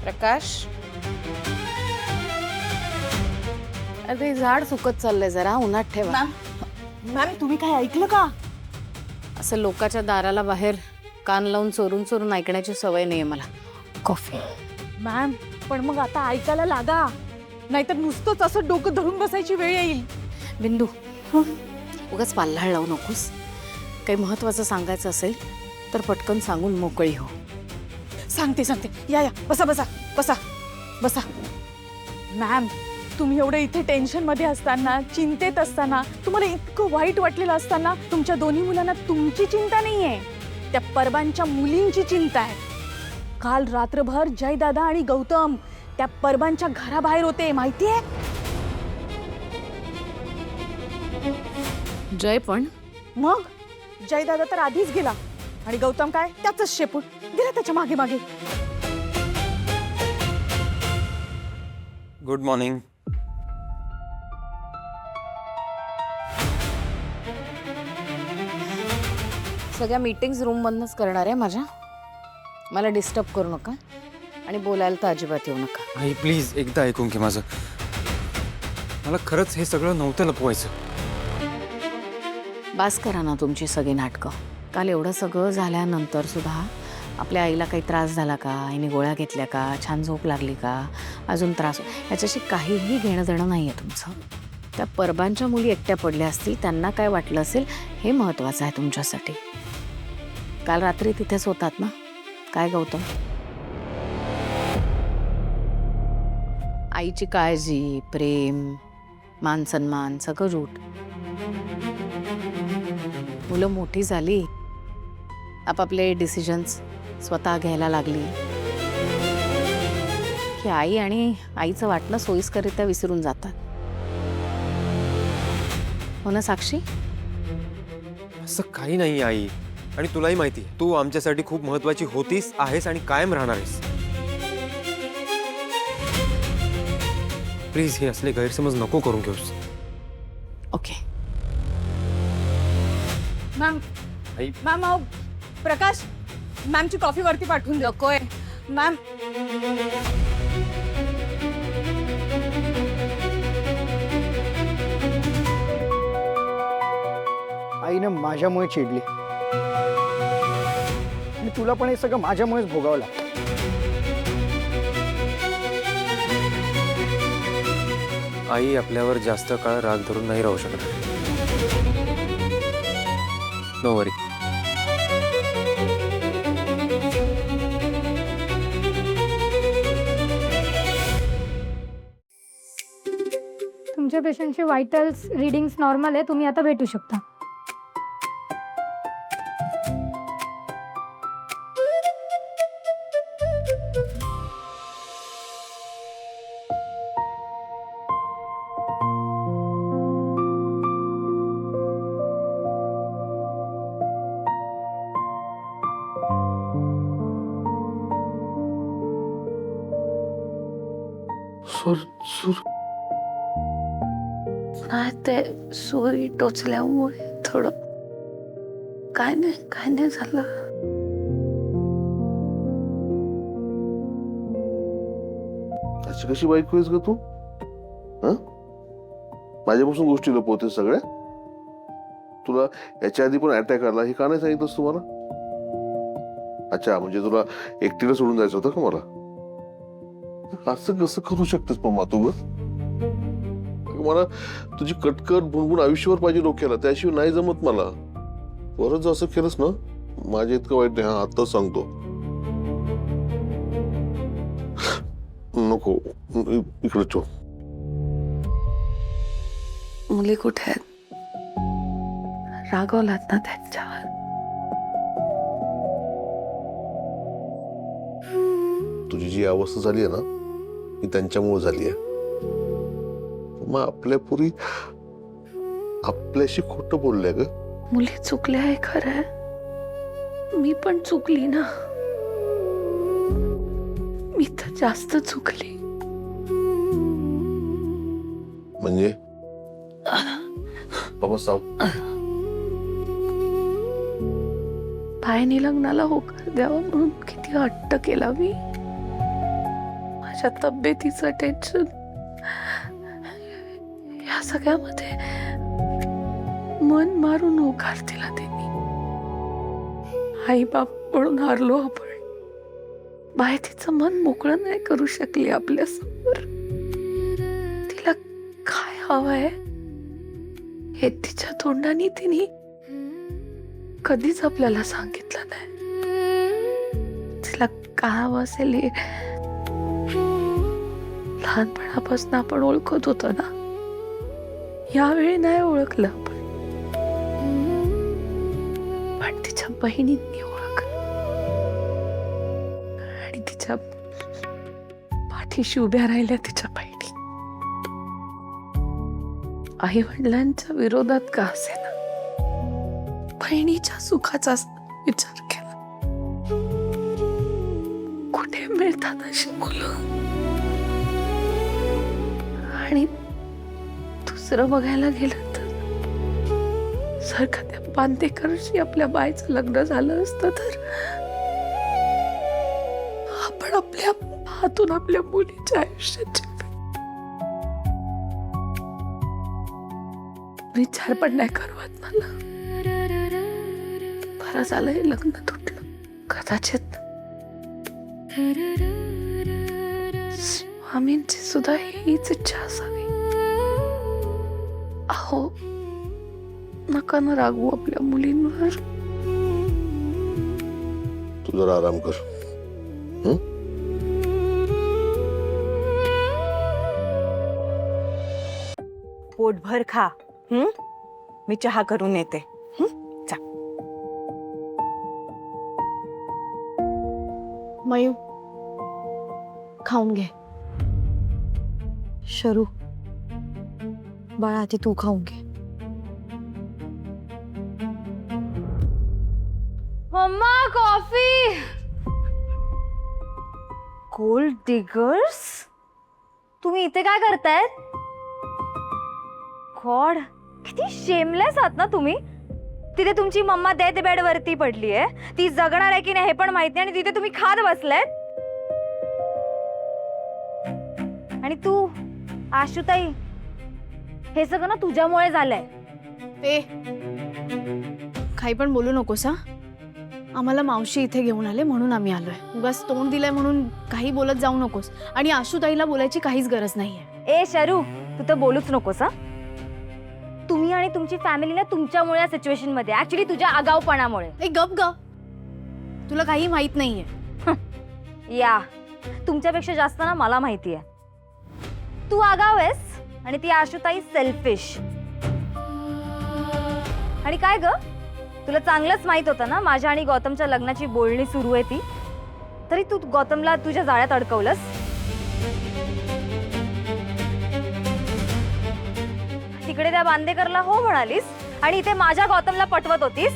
प्रकाश, अरे झाड सुकत चाललंय, जरा उन्हात ठेवा. मॅम तुम्ही काय ऐकलं का? असं लोकांच्या दाराला बाहेर कान लावून चोरून चोरून ऐकण्याची सवय नाहीये मला. कॉफी. मॅम पण मग आता ऐकायला लागा, नाहीतर नुसतंच असं डोकं धरून बसायची वेळ येईल. बिंदू, उगाच पाल्हाळ लावू नकोस. काही महत्वाचं सांगायचं असेल तर पटकन सांगून मोकळी हो. सांगते सांगते, या या बसा बसा बसा बसा. मॅम तुम्ही एवढं इथे टेन्शन मध्ये असताना, चिंतेत असताना, तुम्हाला इतकं वाईट वाटलेलं असताना तुमच्या दोन्ही मुलांना तुमची चिंता नाहीये, त्या परबांच्या मुलींची चिंता आहे. काल रात्रभर जय दादा आणि गौतम त्या परबांच्या घराबाहेर होते, माहितीये? जय पण मग जय दादा तर आधीच गेला आणि गौतम काय त्याच शेपूट गेला त्याच्या मागे मागे. Good morning. सगळ्या मीटिंग्स रूम मधनच करणार आहे माझ्या. मला डिस्टर्ब करू नका आणि बोलायला तर अजिबात येऊ नका. आई प्लीज एकदा ऐकून घे माझं. मला खरंच हे सगळं नव्हतं लपवायचं. बास करा ना तुमची सगळी नाटकं. काल एवढं सगळं झाल्यानंतर सुद्धा आपल्या आईला काही त्रास झाला का, आईने गोळ्या घेतल्या का, छान झोप लागली का, अजून त्रास, याच्याशी काहीही घेणं देणं नाही आहे तुमचं. त्या परबांच्या मुली एकट्या पडल्या असतील, त्यांना काय वाटलं असेल हे महत्त्वाचं आहे तुमच्यासाठी. काल रात्री तिथेच होतात ना काय गौतम? आईची काळजी, प्रेम, मान सन्मान सगळं रूट. मुलं मोठी झाली, आपापले डिसिजन्स स्वतः घ्यायला लागली की आई आणि आईचं वाटणं सोयीस्करित्या विसरून जातात. हो ना साक्षी? असं काही नाही आई, आणि तुलाही माहिती आहे, तू आमच्यासाठी खूप महत्वाची होतीस, आहेस आणि कायम राहणार आहेस. प्लीज हे असले गैरसमज नको करून घेऊस. ओके. मॅम आई मॅम अहो, प्रकाश मॅमची कॉफी वरती पाठवून नकोय मॅम. आईनं माझ्यामुळे चिडली आणि तुला पण हे सगळं माझ्यामुळेच भोगावं लागतं. आई आपल्यावर जास्त काळ राग धरून नाही राहू शकणार. नो वरी. तुमच्या पेशंटचे वायटल्स रीडिंग्स नॉर्मल आहे, तुम्ही आता भेटू शकता. नाही ते सुई टोचल्यामुळे थोडं काय नाही झालं. अशी कशी बायको आहेस ग तू? माझ्यापासून गोष्टी लपवते सगळ्या. तुला याच्या आधी पण अटॅक आला, हे का नाही सांगितलंस तुम्हाला? अच्छा, म्हणजे तुला एकटीला सोडून जायचं होतं का मला? असं कसं करू शकतेस मम्मा तू? मला तुझी कटकट भुणभुण आयुष्यभर पाहिजे डोक्याला, त्याशिवाय नाही जमत मला. परत जर असं केलंस ना, माझ्या इतकं वाईट नाही. हा आत्ताच सांगतो. नको, इकडे ठेव. मुली कुठे आहेत? रागवलात ना त्यांच्यावर? तुझी जी अवस्था झाली आहे ना, ही त्यांच्यामुळे झाली आहे. मग आपल्या पुरी आपल्याशी खोटं बोलल्या ग. मुली चुकल्या आहे खरं, मी पण चुकली ना. मी तर जास्त चुकली. म्हणजे बाबा साव, भाईनी लग्नाला होकार द्यावा म्हणून किती हट्ट केला मी. माझ्या तब्येतीचं टेन्शन, या सगळ्यामध्ये मन मारून होकार दिला त्यांनी. आई बाप म्हणून हारलो आपण. बाय तिचं मन मोकळं नाही करू शकली आपल्या समोर. तिला काय हवंय हे तिच्या तोंडाने तिने कधीच आपल्याला सांगितलं नाही. तिला काय हवं असेल हे लहानपणापासून आपण ओळखत होतो ना, यावेळी नाही ओळखलं आपण. पण तिच्या बहिणींनी ओळखलं आणि तिच्या पाठीशी उभ्या राहिल्या तिच्या बहिणी. आई वडिलांच्या विरोधात का असेना, बहिणीच्या सुखाचा विचार केला. कुठे मिळतात अशी मुलं. आणि दुसरं बघायला गेलं तर जर का त्या बांदेकरशी आपल्या बाईचं लग्न झालं असतं तर आपण आपल्या हातून आपल्या मुलीच्या आयुष्याची विचार पण नाही करवत मला. बरं झालं हे लग्न तुटलं. कदाचित स्वामींची सुद्धा हीच इच्छा असावी. अहो, नका ना रागवू आपल्या मुलींवर. तू जरा आराम कर. पोटभर खा. मी चहा करून येते. चा. मयू, खाऊन घे. शरू, बाळा आधी तू खाऊन घे. Mamma coffee. गोल्ड डिगर्स, तुम्ही इथे काय करतायत? गॉड, किती शेमलेस आहात ना तुम्ही. तिथे तुमची मम्मा डेथ बेड वरती पडली आहे. ती जगणार आहे की नाही हे पण माहिती नाही, आणि तिथे तुम्ही खात बसलायत. आणि तू आशुताई, हे सगळं ना तुझ्यामुळे झालंय. ए, काही पण बोलू नकोस हा. आम्हाला मावशी इथे घेऊन आले म्हणून आम्ही आलोय. उगाच तोंड दिलंय म्हणून काही बोलत जाऊ नकोस. आणि आशुताईला बोलायची काहीच गरज नाहीये. ए शरू, तू तर बोलूच नकोस हा. तुम्ही आणि तुमची फॅमिली ना तुमच्यामुळे या सिच्युएशन मध्ये, ऍक्च्युली तुझ्या आगाऊपणामुळे. ए गप ग, तुला काही माहित नाहीये. या, तुमच्यापेक्षा जास्त ना मला माहिती आहे. तू आगाव आहेस आणि ती आशुताई सेल्फिश. आणि काय ग, तुला चांगलंच माहित होतं ना माझ्या आणि गौतमच्या लग्नाची बोलणी सुरू आहे ती, तरी तू गौतमला तुझ्या जाळ्यात अडकवलंस. तिकडे त्या बांदेकरला हो म्हणालीस आणि इथे माझ्या गौतमला पटवत होतीस.